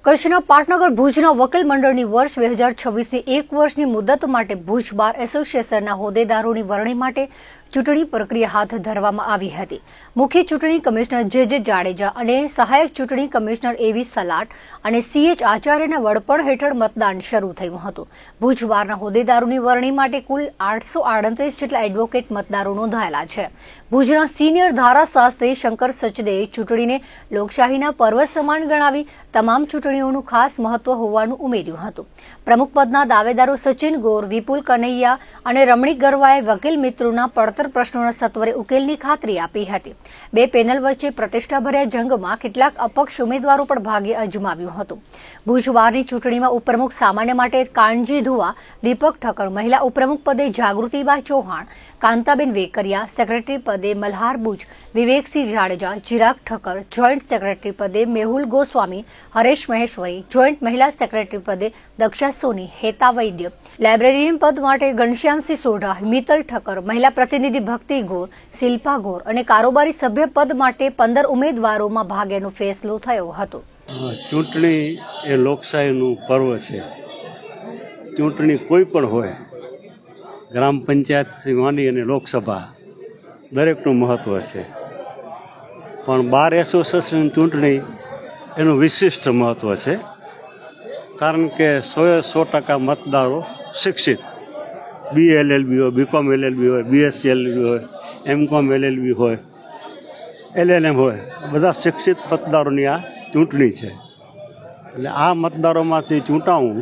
કચ્છના પાટનગર ભુજના વકીલ મંડળની વર્ષ 2026ની 1 વર્ષની મુદત માટે ભુજ બાર એસોસિએશનના હોદ્દેદારોની વરણી માટે ચૂંટણી પ્રક્રિયા હાથ ધરવામાં આવી હતી। મુખ્ય ચૂંટણી કમિશનર જે જાડેજા અને સહાયક ચૂંટણી કમિશનર એવી સલાટ અને CH આચાર્યના વડપણ હેઠળ મતદાન શરૂ થયું હતું। ભુજ બારના હોદ્દેદારોની વરણી માટે કુલ 838 જેટલા એડવોકેટ મતદારો નોંધાયેલા છે। ભુજના સિનિયર ધારાશાસ્ત્રી શંકર સચદેએ ચૂંટણીને લોકશાહીના પર્વ સમાન ગણાવી તમામ ચૂંટણીઓનું ખાસ મહત્વ હોવાનું ઉમેર્યું હતું। પ્રમુખ પદના દાવેદારો સચિન ગોર, વિપુલ કનૈયા અને રમણીક ગરવાએ વકીલ મિત્રોના પડતર પ્રશ્નોના સત્વરે ઉકેલની ખાતરી આપી હતી। બે પેનલ વચ્ચે પ્રતિષ્ઠાભર્યા જંગમાં કેટલાક અપક્ષ ઉમેદવારો પણ ભાગ્ય અજમાવ્યું હતું। ભુજ બારની ચૂંટણીમાં ઉપપ્રમુખ સામાન્ય માટે કાનજી ધુવા, દીપક ઠક્કર, મહિલા ઉપપ્રમુખ પદે જાગૃતિબા ચૌહાણ, કાંતાબેન વેકરિયા, સેક્રેટરી પદે મલ્હાર બુચ, વિવેકસિંહ જાડેજા, ચિરાગ ઠક્કર, જોઈન્ટ સેક્રેટરી પદે મેહુલ ગોસ્વામી, હરેશ મહેશ્વરી, જોઈન્ટ મહિલા સેક્રેટરી પદે દક્ષા સોની, હેતા વૈદ્ય, લાઇબ્રેરિયન પદ માટે ઘનશ્યામસિંહ સોઢા, મિત્તલ ઠક્કર, મહિલા પ્રતિનિધિ ભક્તિ ગોર, શિલ્પા ગોર અને કારોબારી સભ્ય પદ માટે 15 ઉમેદવારોમાં ભાગ્યનો ફેસલો થયો હતો। ચૂંટણી એ લોકશાહીનું પર્વ છે। ચૂંટણી કોઈ પણ હોય, ગ્રામ પંચાયતથી માંડી અને લોકસભા દરેકનું મહત્વ છે, પણ બાર એસોસિએશન ચૂંટણી એનું વિશિષ્ટ મહત્વ છે, કારણ કે 100% મતદારો શિક્ષિત, BLLB હોય, BCom LLB હોય, BSc LLB હોય, MCom LLB હોય, LLM હોય, બધા શિક્ષિત મતદારોની આ ચૂંટણી છે। એટલે આ મતદારોમાંથી ચૂંટાવું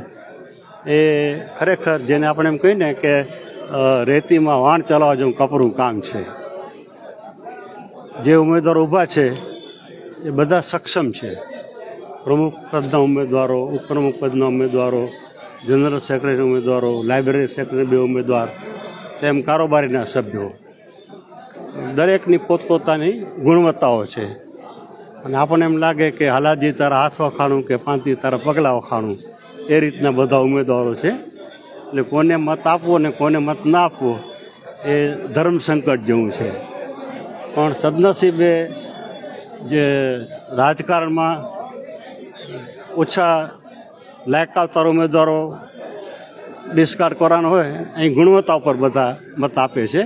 એ ખરેખર જેને આપણે એમ કહીએ ને કે રેતીમાં વાણ ચલાવવા જેવું કપરું કામ છે। જે ઉમેદવારો ઊભા છે એ બધા સક્ષમ છે। પ્રમુખ પદના ઉમેદવારો, ઉપપ્રમુખ પદના ઉમેદવારો, જનરલ સેક્રેટરી ઉમેદવારો, લાઇબ્રેરી સેક્રેટરી 2 ઉમેદવાર, તેમ કારોબારીના સભ્યો, દરેકની પોતપોતાની ગુણવત્તાઓ છે। અને આપણને એમ લાગે કે હાલાજી તારા હાથ વખાણું કે પાંતી તારા પગલાં વખાણું, એ રીતના બધા ઉમેદવારો છે। એટલે કોને મત આપવો અને કોને મત ના આપવો એ ધર્મ સંકટ જેવું છે। પણ સદનસીબે જે રાજકારણમાં ઓછા લાયકાતવાળા ઉમેદવારો ડિસ્કાર્ડ કરવાનો હોય, અહીં ગુણવત્તા ઉપર બધા મત આપે છે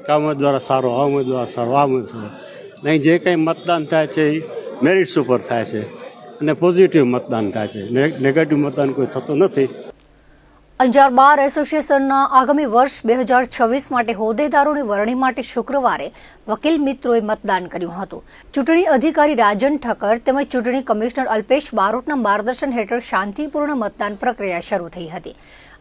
કે આ ઉમેદવાર સારો, આ ઉમેદવાર સારો, આ ઉમેદવાર સારો। અહીં જે કંઈ મતદાન થાય છે એ મેરિટ્સ ઉપર થાય છે અને પોઝિટિવ મતદાન થાય છે, નેગેટિવ મતદાન કોઈ થતું નથી। અંજાર બાર એસોસિએશનના આગામી વર્ષ 2026 માટે હોદ્દેદારોની વરણી માટે શુક્રવારે વકીલ મિત્રોએ મતદાન કર્યું હતું। ચૂંટણી અધિકારી રાજન ઠક્કર તેમજ ચૂંટણી કમિશનર અલ્પેશ બારોટના માર્ગદર્શન હેઠળ શાંતિપૂર્ણ મતદાન પ્રક્રિયા શરૂ થઈ હતી।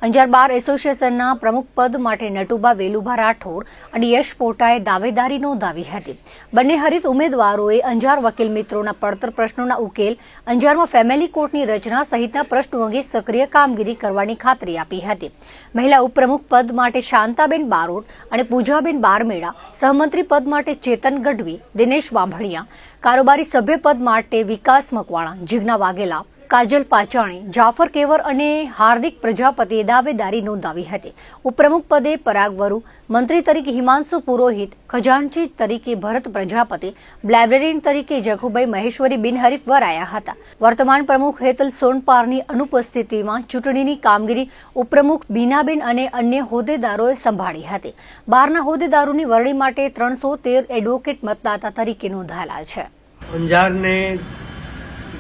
અંજાર બાર એસોસિએશનના પ્રમુખ પદ માટે નટુબા વેલુભા રાઠોડ અને યશ પોટાએ દાવેદારી નોંધાવી હતી। બંને હરીફ ઉમેદવારોએ અંજાર વકીલ મિત્રોના પડતર પ્રશ્નોના ઉકેલ, અંજારમાં ફેમિલી કોર્ટની રચના સહિતના પ્રશ્નો અંગે સક્રિય કામગીરી કરવાની ખાતરી આપી હતી। મહિલા ઉપપ્રમુખ પદ માટે શાંતાબેન બારોટ અને પૂજાબેન બારમેડા, સહમંત્રી પદ માટે ચેતન ગઢવી, દિનેશ બાંભણિયા, કારોબારી સભ્ય પદ માટે વિકાસ મકવાણા, જીજ્ઞા વાઘેલા, કાજલ પાચાણી, જાફર કેવર અને હાર્દિક પ્રજાપતિએ દાવેદારી નોંધાવી હતી। ઉપપ્રમુખ પદે પરાગ વરુ, મંત્રી તરીકે હિમાંશુ પુરોહિત, ખજાનચી તરીકે ભરત પ્રજાપતિ, લાઇબ્રેરિયન તરીકે જખુભાઈ મહેશ્વરી બિનહરીફ વરાયા હતા। વર્તમાન પ્રમુખ હેતલ સોનપારની અનુપસ્થિતિમાં ચૂંટણીની કામગીરી ઉપપ્રમુખ બીનાબેન અને અન્ય હોદ્દેદારોએ સંભાળી હતી। બારના હોદ્દેદારોની વરણી માટે 313 એડવોકેટ મતદાતા તરીકે નોંધાયેલા છે। અંજારને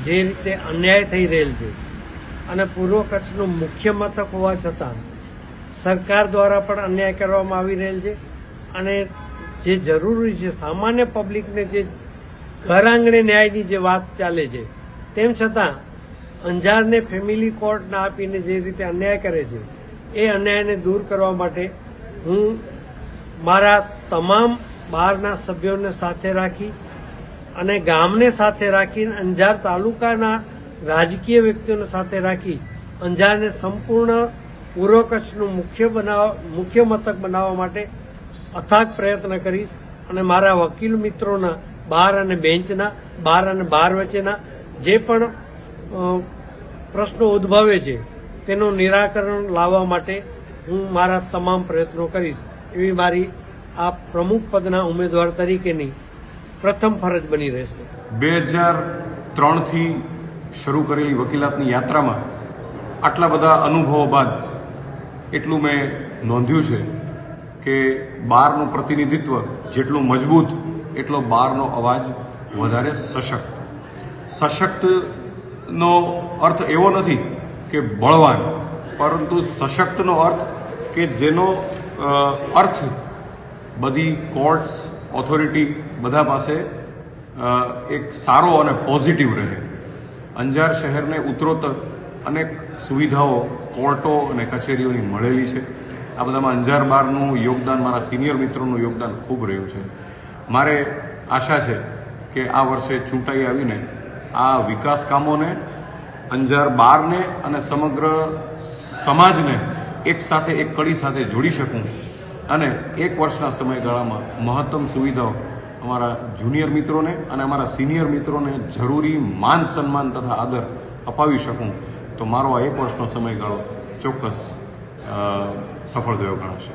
જે રીતે અન્યાય થઈ રહેલ છે અને પૂર્વ કચ્છનું મુખ્ય મથક હોવા છતાં સરકાર દ્વારા પણ અન્યાય કરવામાં આવી રહેલ છે અને જે જરૂરી છે સામાન્ય પબ્લિકને જે ઘર આંગણે ન્યાયની જે વાત ચાલે છે, તેમ છતાં અંજારને ફેમિલી કોર્ટ ના આપીને જે રીતે અન્યાય કરે છે એ અન્યાયને દૂર કરવા માટે હું મારા તમામ બહારના સભ્યોને સાથે રાખી અને ગામને સાથે રાખીને અંજાર તાલુકાના રાજકીય વ્યક્તિઓને સાથે રાખી અંજારને સંપૂર્ણ પૂર્વ કચ્છનું મુખ્ય મથક બનાવવા માટે અથાગ પ્રયત્ન કરીશ અને મારા વકીલ મિત્રોના બહાર અને બેન્ચના, બહાર અને બહાર વચ્ચેના જે પણ પ્રશ્નો ઉદ્ભવે છે તેનું નિરાકરણ લાવવા માટે હું મારા તમામ પ્રયત્નો કરીશ, એવી મારી આ પ્રમુખ પદના ઉમેદવાર તરીકેની પ્રથમ ફરજ બની રહેશે। 2003થી શરૂ કરેલી વકીલાતની યાત્રામાં આટલા બધા અનુભવો બાદ એટલું મેં નોંધ્યું છે કે બારનું પ્રતિનિધિત્વ જેટલું મજબૂત એટલો બારનો અવાજ વધારે સશક્ત. સશક્તનો અર્થ એવો નથી કે બળવાન, પરંતુ સશક્તનો અર્થ કે જેનો અર્થ બધી કોર્ટ્સ, ઓથોરિટી બધા પાસે એક સારો અને પોઝિટિવ રહે. અંજાર શહેરને ઉત્તરોત્તર અનેક સુવિધાઓ કોર્ટો અને કચેરીઓની મળેલી છે. આ બધામાં અંજાર બારનું યોગદાન, મારા સિનિયર મિત્રોનું યોગદાન ખૂબ રહ્યું છે. મારે આશા છે કે આ વર્ષે ચૂંટાઈ આવીને આ વિકાસ કામોને, અંજાર બારને અને સમગ્ર સમાજને એક સાથે, એક કડી સાથે જોડી શકું અને 1 વર્ષના સમયગાળામાં મહત્તમ સુવિધાઓ અમારા જુનિયર મિત્રોને અને અમારા સિનિયર મિત્રોને જરૂરી માન સન્માન તથા આદર અપાવી શકું તો મારો આ 1 વર્ષનો સમયગાળો ચોક્કસ સફળ ગયો ગણાશે.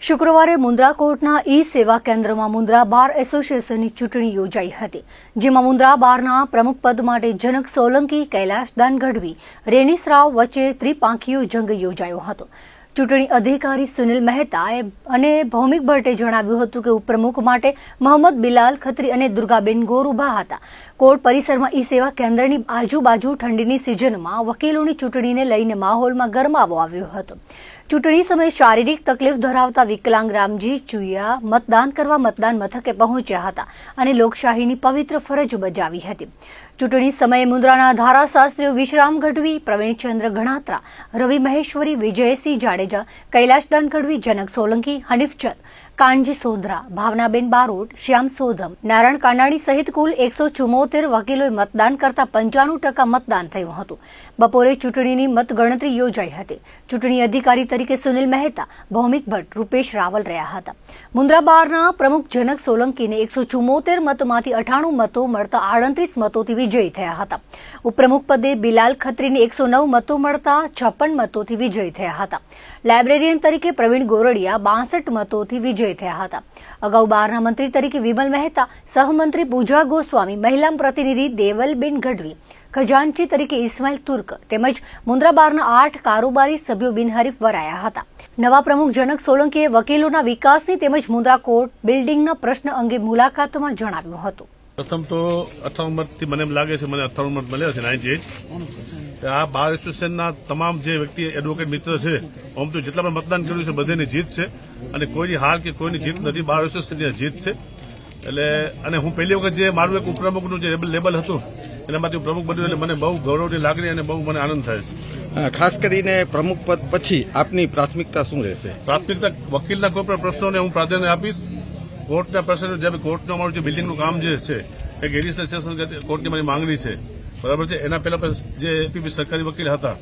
શુક્રવારે મુન્દ્રા કોર્ટના સેવા કેન્દ્રમાં મુન્દ્રા બાર એસોસિએશનની ચૂંટણી યોજાઈ હતી, જેમાં મુન્દ્રા બારના પ્રમુખ પદ માટે જનક સોલંકી, કૈલાશદાન ગઢવી, રેનીશ રાવ વચ્ચે ત્રિપાંખીયો જંગ યોજાયો હતો. ચૂંટણી અધિકારી સુનિલ મહેતા અને ભૌમિક ભટ્ટે જણાવ્યું હતું કે ઉપપ્રમુખ માટે મોહમ્મદ બિલાલ ખત્રી અને દુર્ગાબેન ગોર ઉભા હતા. કોર્ટ પરિસરમાં સેવા કેન્દ્રની આજુબાજુ ઠંડીની સિઝનમાં વકીલોની ચૂંટણીને લઈને માહોલમાં ગરમાવો આવ્યો હતો. ચૂંટણી સમયે શારીરિક તકલીફ ધરાવતા વિકલાંગ રામજી ચુયા મતદાન કરવા મતદાન મથકે પહોંચ્યા હતા અને લોકશાહીની પવિત્ર ફરજ બજાવી હતી. ચૂંટણી સમયે મુન્દ્રાના ધારાશાસ્ત્રીઓ વિશ્રામ ગઢવી, પ્રવીણચંદ્ર ગણાત્રા, રવિ મહેશ્વરી, વિજયસિંહ જાડેજા, કૈલાશદાન ગઢવી, જનક સોલંકી, હનીફચંદ, કાનજી સોધરા, ભાવનાબેન બારોટ, શ્યામ સોધમ, નારાયણ કાનાણી સહિત કુલ 174 વકીલોએ મતદાન કરતા 95% મતદાન થયું હતું. બપોરે ચૂંટણીની મતગણતરી યોજાઈ હતી. ચૂંટણી અધિકારી તરીકે સુનિલ મહેતા, ભૌમિક ભટ્ટ, રૂપેશ રાવલ રહ્યા હતા. મુન્દ્રા બારના પ્રમુખ જનક સોલંકીને 174 મતમાંથી 98 મતો મળતા 38 મતોથી વિજયી થયા હતા. ઉપપ્રમુખ પદે બિલાલ ખત્રીને 109 મતો મળતા 56 મતોથી વિજયી થયા હતા. લાઇબ્રેરિયન તરીકે પ્રવીણ ગોરડિયા 62 મતોથી વિજયી થયા હતા. અગાઉ બારના મંત્રી તરીકે વિમલ મહેતા, સહમંત્રી પૂજા ગોસ્વામી, મહિલા પ્રતિનિધિ દેવલબેન ગઢવી, ખજાનચી તરીકે ઇસ્માઇલ તુર્ક તેમજ મુન્દ્રા બારના 8 કારોબારી સભ્યો બિનહરીફ વરાયા હતા. નવા પ્રમુખ જનક સોલંકીએ વકીલોના વિકાસની તેમજ મુન્દ્રા કોર્ટ બિલ્ડિંગના પ્રશ્ન અંગે મુલાકાતમાં જણાવ્યું હતું. પ્રથમ તો 98 મતથી મને એમ લાગે છે, મને 98 મત મળ્યા છે, 98. આ બાર એસોસિએશનના તમામ જે વ્યક્તિ એડવોકેટ મિત્ર છે, આમ તો જેટલા પણ મતદાન કર્યું છે બધાની જીત છે અને કોઈની હાર કે કોઈની જીત નથી. બાર એસોસિએશનની જીત છે. એટલે અને હું પહેલી વખત જે મારું એક ઉપપ્રમુખનું જે લેબલ હતું એનામાંથી હું પ્રમુખ બન્યો એટલે મને બહુ ગૌરવની લાગણી અને બહુ મને આનંદ થાય છે. ખાસ કરીને પ્રમુખ પદ પછી આપની પ્રાથમિકતા શું રહેશે? પ્રાથમિકતા વકીલના કોઈ પણ પ્રશ્નોને હું પ્રાધાન્ય આપીશ. કોર્ટના પ્રશ્નો, જેમ કોર્ટનું અમારું જે બિલ્ડિંગનું કામ જે છે, એક એડિશનલ સેશન કોર્ટની મારી માંગણી છે, બરાબર છે. એના પહેલા જે એપીપી સરકારી વકીલ હતા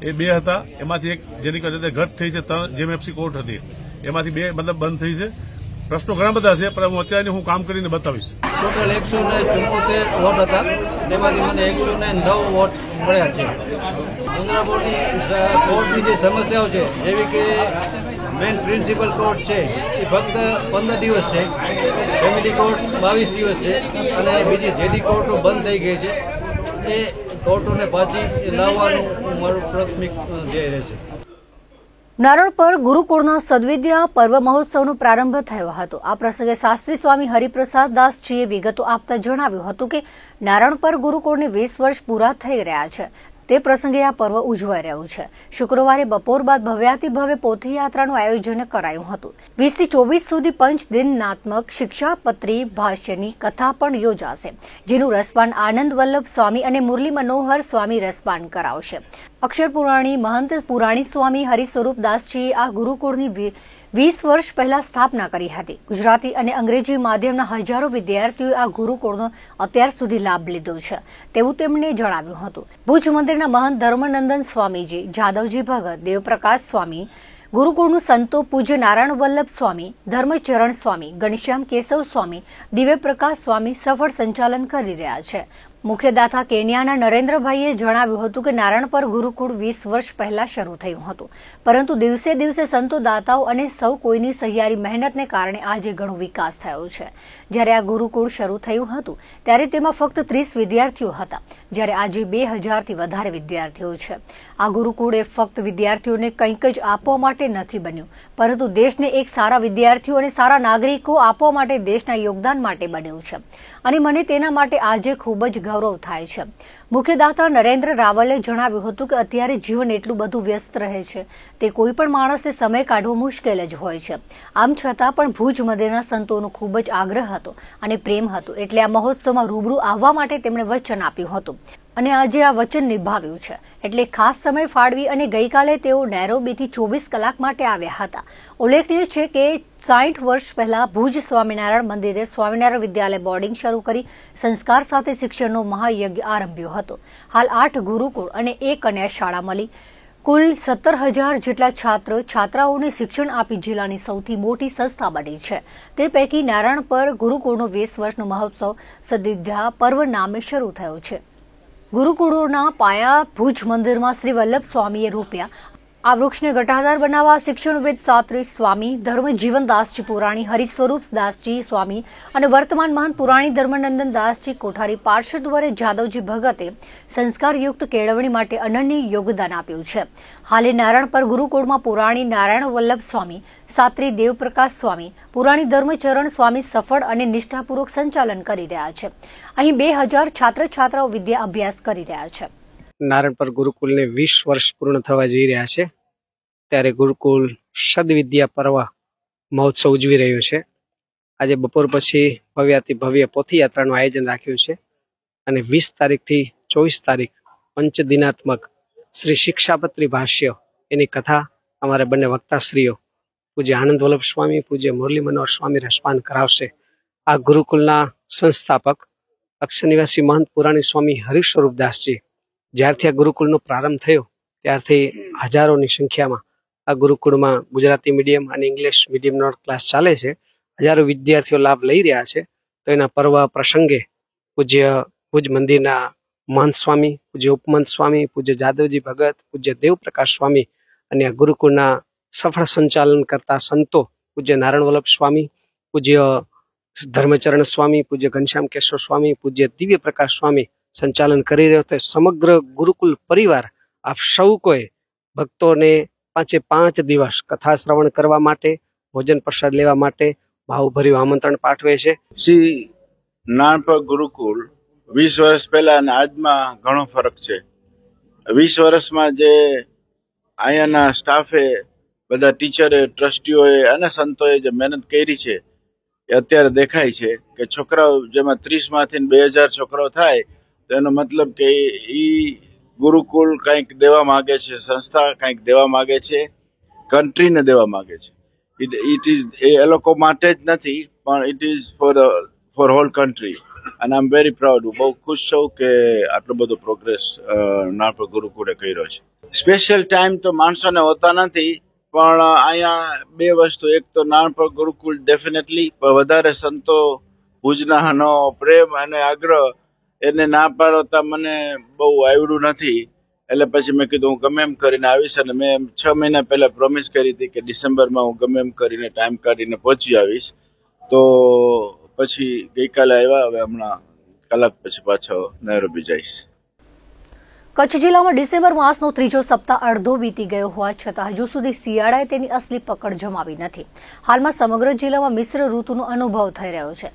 એ 2 હતા, એમાંથી એક જેની ઘટ થઈ છે, જેએમએફસી કોર્ટ હતી, એમાંથી 2 મતલબ બંધ થઈ છે. પ્રશ્નો ઘણા બધા છે, પણ હું અત્યારે હું કામ કરીને બતાવીશ. ટોટલ 174 વોટ હતા, તેમાંથી મને 109 વોટ મળ્યા છે. મુન્દ્રા કોર્ટની જે સમસ્યાઓ છે, જેવી કે મેઇન પ્રિન્સિપલ કોર્ટ છે એ ફક્ત 15 દિવસ છે, ફેમિલી કોર્ટ 22 દિવસ છે અને બીજી જેડી કોર્ટો બંધ થઈ ગઈ છે. એ કોર્ટોને પાછી લાવવાનું મારું પ્રાથમિક ધ્યેય રહેશે. નારણ પર ગુરુકુળના સદવિદ્યા પર્વ મહોત્સવનો પ્રારંભ થયો હતો. આ પ્રસંગે શાસ્ત્રી સ્વામી હરિપ્રસાદ દાસજીએ વિગતો આપતા જણાવ્યું હતું કે નારણ પર ગુરુકુળને 20 વર્ષ પૂરા થઈ રહ્યા છે. તે પ્રસંગે આ પર્વ ઉજવાઈ રહ્યું છે. શુક્રવારે બપોર બાદ ભવ્યાતિભવ્ય પોથીયાત્રાનું આયોજન કરાયું હતું. 20 થી 24 સુધી પંચદિનાત્મક શિક્ષાપત્રી ભાષ્યની કથા પણ યોજાશે, જેનું રસપાન આનંદ વલ્લભ સ્વામી અને મુરલી મનોહર સ્વામી રસપાન કરાવશે. અક્ષર પુરાણી મહંત પુરાણી સ્વામી હરિસ્વરૂપ દાસજીએ આ ગુરુકુળની 20 વર્ષ પહેલા સ્થાપના કરી હતી. ગુજરાતી અને અંગ્રેજી માધ્યમના હજારો વિદ્યાર્થીઓએ આ ગુરુકુળનો અત્યાર સુધી લાભ લીધો છે તેવું તેમણે જણાવ્યું હતું. ભુજ મંદિરના મહંત ધર્મનંદન સ્વામીજી, જાદવજી ભગત, દેવપ્રકાશ સ્વામી, ગુરુકુળનું સંતો પૂજ્ય નારાયણ વલ્લભ સ્વામી, ધર્મચરણ સ્વામી, ઘનશ્યામ કેશવ સ્વામી, દિવ્યપ્રકાશ સ્વામી સફળ સંચાલન કરી રહ્યા છે. મુખ્યદાતા કેન્યાના નરેન્દ્રભાઈએ જણાવ્યું હતું કે નારાયણ પર ગુરુકુળ 20 વર્ષ પહેલા શરૂ થયું હતું, પરંતુ દિવસે દિવસે સંતો, દાતાઓ અને સૌ કોઈની સહિયારી મહેનતને કારણે આજે ઘણો વિકાસ થયો છે. જ્યારે આ ગુરુકુળ શરૂ થયું હતું ત્યારે તેમાં ફક્ત 30 વિદ્યાર્થીઓ હતા, જ્યારે આજે 2000થી વધારે વિદ્યાર્થીઓ છે. આ ગુરુકુળ એ ફક્ત વિદ્યાર્થીઓને કંઈક જ આપવા માટે નથી બન્યું, પરંતુ દેશને એક સારા વિદ્યાર્થીઓ અને સારા નાગરિકો આપવા માટે, દેશના યોગદાન માટે બન્યું છે. અને મને તેના માટે આજે ખૂબ જ ગૌરવ થાય છે. મુખ્યદાતા નરેન્દ્ર રાવલે જણાવ્યું હતું કે અત્યારે જીવન એટલું બધું વ્યસ્ત રહે છે, તે કોઈ પણ માણસને સમય કાઢવો મુશ્કેલ જ હોય છે. આમ છતાં પણ ભુજ મંદિરના સંતોનો ખૂબ જ આગ્રહ હતો અને પ્રેમ હતો, એટલે આ મહોત્સવમાં રૂબરૂ આવવા માટે તેમણે વચન આપ્યું હતું અને આજે આ વચન નિભાવ્યું છે. એટલે ખાસ સમય ફાળવી અને ગઈકાલે તેઓ નૈરોબીથી 24 કલાક માટે આવ્યા હતા. ઉલ્લેખનીય છે કે 60 વર્ષ પહેલા ભુજ સ્વામિનારાયણ મંદિરે સ્વામિનારાયણ વિદ્યાલય બોર્ડિંગ શરૂ કરી સંસ્કાર સાથે શિક્ષણનો મહાયજ્ઞ આરંભ્યો હતો. હાલ 8 ગુરુકુળ અને 1 કન્યા શાળા મળી કુલ 17,000 જેટલા છાત્રાઓને શિક્ષણ આપી જિલ્લાની સૌથી મોટી સંસ્થા બની છે. તે પૈકી નારાયણ પર ગુરુકુળનો 20 વર્ષનો મહોત્સવ સદવિદ્યા પર્વ નામે શરૂ થયો છે. ગુરુકુળોના પાયા ભુજ મંદિરમાં શ્રી વલ્લભ સ્વામીએ રોપ્યા. આ વૃક્ષને ઘટાદાર બનાવવા શિક્ષણવિદ શાસ્ત્રી સ્વામી ધર્મજીવનદાસજી પુરાણી, હરિસ્વરૂપદાસજી સ્વામી અને વર્તમાન મહંત પુરાણી ધર્મનંદન દાસજી કોઠારી પાર્ષદ વરે જાદવજી ભગતે સંસ્કારયુક્ત કેળવણી માટે અનન્ય યોગદાન આપ્યું છે. હાલે નારાયણ પર ગુરુકુળમાં પુરાણી નારાયણ વલ્લભ સ્વામી, શાસ્ત્રી દેવપ્રકાશ સ્વામી, પુરાણી ધર્મચરણ સ્વામી સફળ અને નિષ્ઠાપૂર્વક સંચાલન કરી રહ્યા છે. અહીં 2000 છાત્રાઓ વિદ્યા અભ્યાસ કરી રહ્યા છે. નારાયણ પર ગુરુકુલને 20 વર્ષ પૂર્ણ થવા જઈ રહ્યા છે, ત્યારે ગુરુકુલ સદવિદ્યા પર્વ મહોત્સવ ઉજવી રહ્યો છે. આજે બપોર પછી ભવ્યાતિ ભવ્ય પોથીયાત્રાનું આયોજન રાખ્યું છે અને 20 તારીખથી 24 તારીખ પંચદિનાત્મક શ્રી શિક્ષાપત્રી ભાષ્ય એની કથા અમારે બંને વક્તાશ્રીઓ પૂજ્ય આનંદ વલ્લભ સ્વામી, પૂજ્ય મુરલી મનોહર સ્વામી રસપાન કરાવશે. આ ગુરુકુલના સંસ્થાપક અક્ષરનિવાસી મહંત પુરાણી સ્વામી હરિસ્વરૂપદાસજી, જ્યારથી આ ગુરુકુળનો પ્રારંભ થયો ત્યારથી હજારોની સંખ્યામાં આ ગુરુકુળમાં ગુજરાતી મીડિયમ અને ઇંગ્લિશ મીડિયમનો ક્લાસ ચાલે છે. હજારો વિદ્યાર્થીઓ લાભ લઈ રહ્યા છે. તો એના પર્વ પ્રસંગે પૂજ્ય ભુજ મંદિરના મહંત સ્વામી, પૂજ્ય ઉપમંત સ્વામી, પૂજ્ય જાદવજી ભગત, પૂજ્ય દેવપ્રકાશ સ્વામી અને આ ગુરુકુળના સફળ સંચાલન કરતા સંતો પૂજ્ય નારાયણ વલ્લભ સ્વામી, પૂજ્ય ધર્મચરણ સ્વામી, પૂજ્ય ઘનશ્યામ કેશવ સ્વામી, પૂજ્ય દિવ્ય પ્રકાશ સ્વામી સંચાલન કરી રહ્યો છે. સમગ્ર ગુરુકુલ પરિવાર આપ સૌ કોઈ ભક્તોને 5 દિવસ કથા શ્રવણ કરવા માટે, ભોજન પ્રસાદ લેવા માટે ભાવભર્યું આમંત્રણ પાઠવે છે. શ્રી નારાયણ ગુરુકુળ 20 વર્ષ પહેલા અને આજમાં ઘણો ફરક છે. 20 વર્ષમાં જે અહીંયાના સ્ટાફે, બધા ટીચરે, ટ્રસ્ટીઓએ અને સંતોએ જે મહેનત કરી છે એ અત્યારે દેખાય છે કે છોકરાઓ જેમાં 30 માંથી 2000 છોકરાઓ થાય તો એનો મતલબ કે ઈ ગુરુકુળ કંઈક દેવા માંગે છે, સંસ્થા કંઈક દેવા માંગે છે, કન્ટ્રીને દેવા માંગે છે. ઇટ ઇઝ એ લોકો માટે જ નથી, પણ it is for whole country. અને આઈ એમ વેરી પ્રાઉડ. બહુ ખુશ છું કે આટલો બધો પ્રોગ્રેસ નારાયણ ગુરુકુળે કર્યો છે. સ્પેશિયલ ટાઈમ તો માણસોને હોતા નથી, પણ અહીંયા 2 વસ્તુ. એક તો નારાયણ ગુરુકુળ ડેફિનેટલી, પણ વધારે સંતો ભુજનાનો પ્રેમ અને આગ્રહ એને ના પાડતા મને બહુ આવડ્યું નથી. એટલે પછી મેં કીધું હું ગમે એમ કરીને આવીશ, અને મેં 6 મહિના પહેલા પ્રોમિસ કરી હતી કે ડિસેમ્બરમાં હું ગમે એમ કરીને ટાઈમ કાઢીને પહોંચી આવીશ. તો પછી ગઈકાલે આવ્યા, હવે હમણાં કલાક પછી પાછો નૈરોબી જઈશ. કચ્છ જિલ્લામાં ડિસેમ્બર માસનો 3જો સપ્તાહ અડધો વીતી ગયો હોવા છતાં હજુ સુધી શિયાળાએ તેની અસલી પકડ જમાવી નથી. હાલમાં સમગ્ર જિલ્લામાં મિશ્ર ઋતુનો અનુભવ થઈ રહ્યો છે,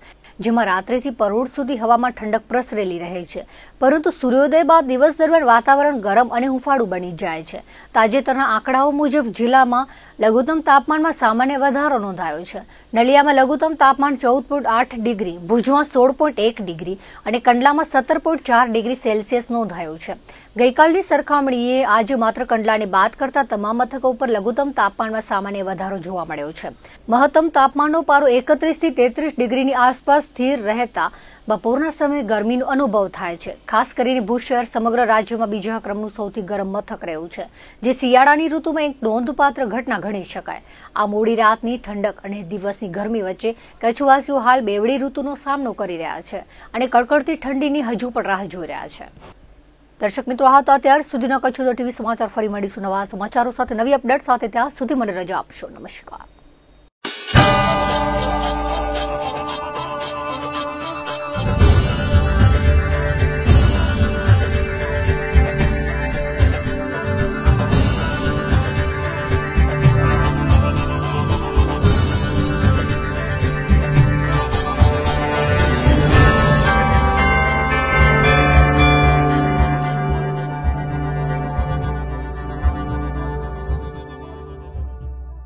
જેમાં રાત્રિથી પરોઢ સુધી હવામાં ઠંડક પ્રસરેલી રહે છે, પરંતુ સૂર્યોદય બાદ દિવસ દરમિયાન વાતાવરણ ગરમ અને હુંફાળું બની જાય છે. તાજેતરના આંકડાઓ મુજબ જિલ્લામાં લઘુત્તમ તાપમાનમાં સામાન્ય વધારો નોંધાયો છે. નલિયામાં લઘુત્તમ તાપમાન 14.8 ડિગ્રી, ભુજમાં 16.1 ડિગ્રી અને કંડલામાં 17.4 ડિગ્રી સેલ્સિયસ નોંધાયું છે. ગઈકાલની સરખામણીએ આજે માત્ર કંડલાને બાદ કરતા તમામ મથકો ઉપર લઘુત્તમ તાપમાનમાં સામાન્ય વધારો જોવા મળ્યો છે. મહત્તમ તાપમાનનો પારો 31 થી 33 ડિગ્રીની આસપાસ સ્થિર રહેતા બપોરના સમયે ગરમીનો અનુભવ થાય છે. ખાસ કરીને ભુજ શહેર સમગ્ર રાજ્યમાં બીજા ક્રમનું સૌથી ગરમ મથક રહ્યું છે, જે શિયાળાની ઋતુમાં એક નોંધપાત્ર ઘટના ગણી શકાય. આ મોડી રાતની ઠંડક અને દિવસની ગરમી વચ્ચે કચ્છવાસીઓ હાલ બેવડી ઋતુનો સામનો કરી રહ્યા છે અને કડકડતી ઠંડીની હજુ પણ રાહ જોઈ રહ્યા છે. દર્શક મિત્રો, આ હતા અત્યાર સુધીના કચ્છ ટીવી સમાચાર. ફરી મળીશું નવા સમાચારો સાથે, નવી અપડેટ સાથે. ત્યાં સુધી મને રજા આપશો. નમસ્કાર.